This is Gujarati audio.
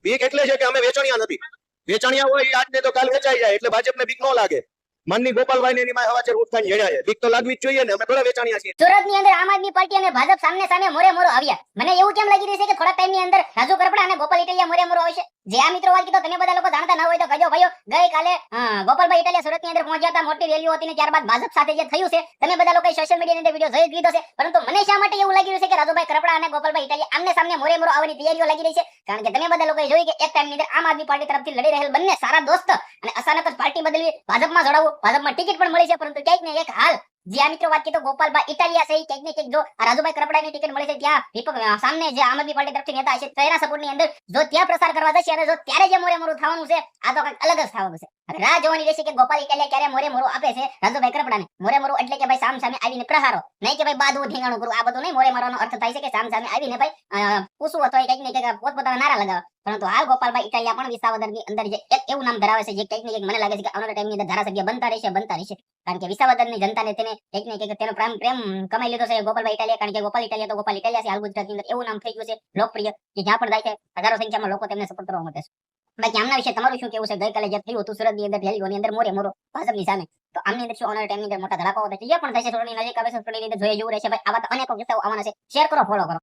બીક એટલે છે કે અમે વેચાણિયા નથી. વેચાણિયા હોય એ આજને તો કાલ વેચાઈ જાય, એટલે ભાજપને બીક ન લાગે. માનની ગોપાલભાઈ એની માં હવાચર ઉઠાઈને જડ્યા છે. બીક તો લાગવી જ જોઈએ ને, અમે થોડા વેચાણિયા છીએ. સુરતની અંદર આમ આદમી પાર્ટી અને ભાજપ સામને સામે મોરે મોરો આવ્યા. મને એવું કેમ લાગી રહ્યું છે કે થોડા ટાઈમની અંદર રાજુ કરપડા અને ગોપાલ ઇટાલિયા મોરે મોરો આવશે. જે આ મિત્રો વાત કીધો તમે બધા લોકો જાણતા ન હોય તો કહેજો ભાઈઓ. ગઈકાલે ગોપાલભાઈ ઇટાલિયા સુરતની અંદર પહોંચ્યા હતા, મોટી રેલીઓ હતી ને ત્યારબાદ ભાજપ સાથે જે થયું છે તમે બધા લોકોએ સોશિયલ મીડિયાની અંદર વિડિયો જોઈ લીધો છે. પરંતુ મને શા માટે એવું લાગી રહ્યું છે કે રાજુભાઈ કરપડા અને ગોપાલભાઈ ઇટાલિયા આમને સામને મોરે મોરો આવવાની તૈયારીઓ લાગી રહી છે. કારણ કે તમે બધા લોકોએ જોયું કે એક ટાઈમની અંદર આમ આદમી પાર્ટી તરફથી લડી રહેલ બંને સારા દોસ્ત અને અચાનક જ પાર્ટી બદલવી, ભાજપમાં જોડાવું, ભાજપમાં ટિકિટ પણ મળી છે. પરંતુ ક્યાંક ને ક્યાંક હાલ જે આ મિત્રો વાત કીધો ગોપાલભાઈ ઇટાલિયા છે ક્યાંક ને ક્યાંક જો રાજુભાઈ કરપડાની ટિકિટ મળે છે ત્યાં સામને જે આમ આદમી પાર્ટી તરફથી નેતા છે તેના સપોર્ટની અંદર જો ત્યાં પ્રસાર કરવા જશે અને જો ત્યારે જે મોરે મોરું થવાનું છે આ તો કંઈક અલગ જ થવાનું છે. હવે રાહ જોવાની રહેશે કે ગોપાલ ઇટાલિયા ક્યારે મોરે મોરું આપે છે રાજુભાઈ કરપડાને. મોરે મોરું એટલે કે ભાઈ સામ સામે આવીને પ્રહારો, નહીં કે ભાઈ બાદવું ઠીંગાણું કરવું. આ બધું નહીં. મોરે મારવાનો અર્થ થાય છે કે સામ સામે આવીને ભાઈ પૂછવું અથવા કંઈક ને કંઈક પોતપોતાના નારા લગાવવા. પરંતુ હાલ ગોપાલભાઈ ઇટાલિયા પણ વિસાવદરની અંદર જે એક એવું નામ ધરાવે છે જે કંઈક ને કંઈક મને લાગે છે કે આવનારા ટાઈમની અંદર ધારાસભ્ય બનતા રહેશે. કારણ કે વિસાવદરની જનતાને તેને કંઈક ને કંઈક તેનો પ્રેમ કમાઈ લીધો છે ગોપાલભાઈ ઇટાલિયા. કારણ કે ગોપાલ ઇટાલિયા તો ગોપાલ ઇટાલિયા છે. હાલ ગુજરાતની અંદર એવું નામ થઈ ગયું છે લોકપ્રિય કે જ્યાં પણ જાય છે હજારો સંખ્યામાં લોકો તેમને સપોર્ટ કરવા માટે છે. બાકી આમના વિશે તમારું શું કેવું છે? ગઈકાલે જે થયું હતું સુરતની અંદર રેલીઓની અંદર મોરે મોરો ભાજપની સામે, તો આમની અંદર શું આવનારા ટાઈમની અંદર મોટા ધડાકાઓ થશે? જે પણ થશે ચૂંટણી નજીક આવે છે ચૂંટણીની અંદર જોઈએ જેવું રહેશે. ભાઈ આવા તો અનેકો કિસ્સાઓ આવવાના છે. શેર કરો, ફોલો કરો.